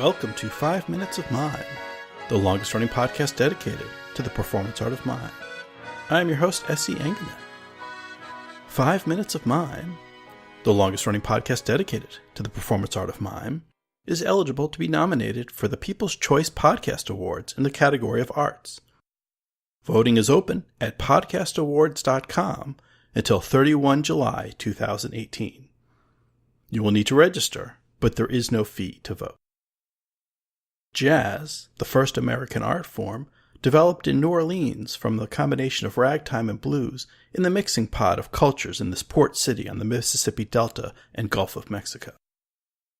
Welcome to 5 Minutes of Mime, the longest running podcast dedicated to the performance art of mime. I am your host, S.E. Engerman. 5 Minutes of Mime, the longest running podcast dedicated to the performance art of mime, is eligible to be nominated for the People's Choice Podcast Awards in the category of arts. Voting is open at podcastawards.com until 31 July 2018. You will need to register, but there is no fee to vote. Jazz, the first American art form, developed in New Orleans from the combination of ragtime and blues in the mixing pot of cultures in this port city on the Mississippi Delta and Gulf of Mexico.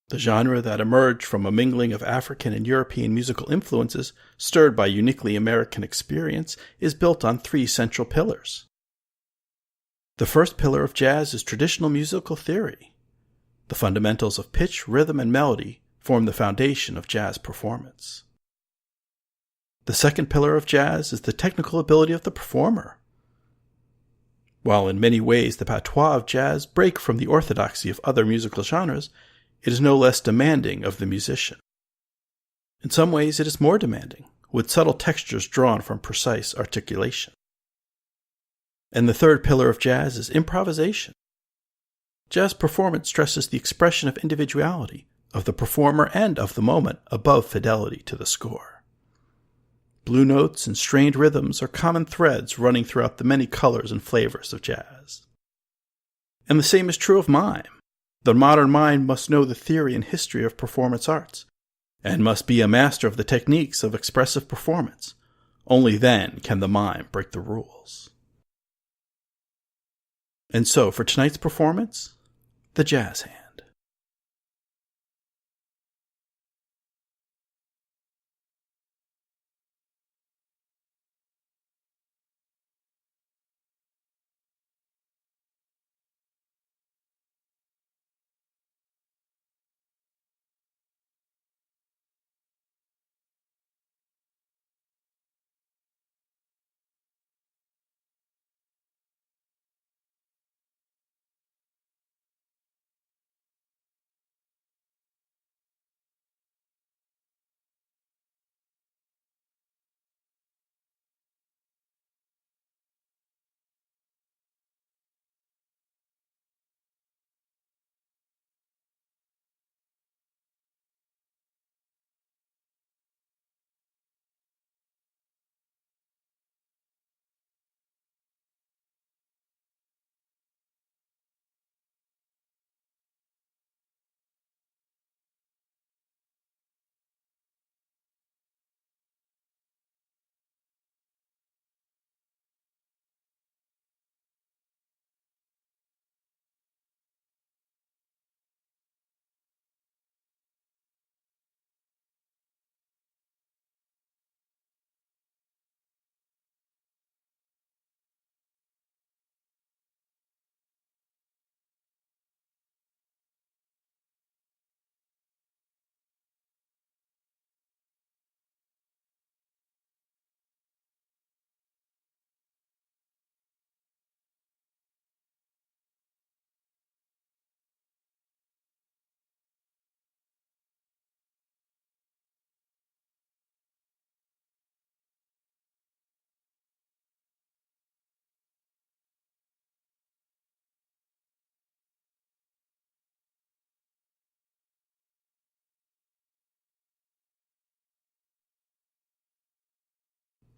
The genre that emerged from a mingling of African and European musical influences stirred by uniquely American experience is built on three central pillars. The first pillar of jazz is traditional musical theory. The fundamentals of pitch, rhythm, and melody form the foundation of jazz performance. The second pillar of jazz is the technical ability of the performer. While in many ways the patois of jazz break from the orthodoxy of other musical genres, it is no less demanding of the musician. In some ways it is more demanding, with subtle textures drawn from precise articulation. And the third pillar of jazz is improvisation. Jazz performance stresses the expression of individuality, of the performer and of the moment above fidelity to the score. Blue notes and strained rhythms are common threads running throughout the many colors and flavors of jazz. And the same is true of mime. The modern mime must know the theory and history of performance arts, and must be a master of the techniques of expressive performance. Only then can the mime break the rules. And so, for tonight's performance, the jazz hand.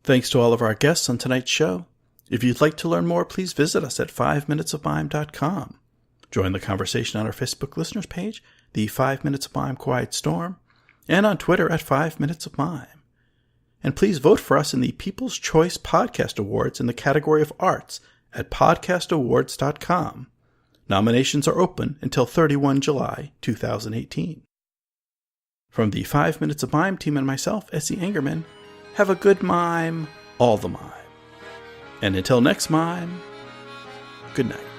Thanks to all of our guests on tonight's show. If you'd like to learn more, please visit us at 5minutesofmime.com. Join the conversation on our Facebook listeners page, the 5 Minutes of Mime Quiet Storm, and on Twitter at 5 Minutes of Mime. And please vote for us in the People's Choice Podcast Awards in the category of arts at podcastawards.com. Nominations are open until 31 July 2018. From the 5 Minutes of Mime team and myself, S.E. Engerman, have a good mime, all the mime. And until next mime, good night.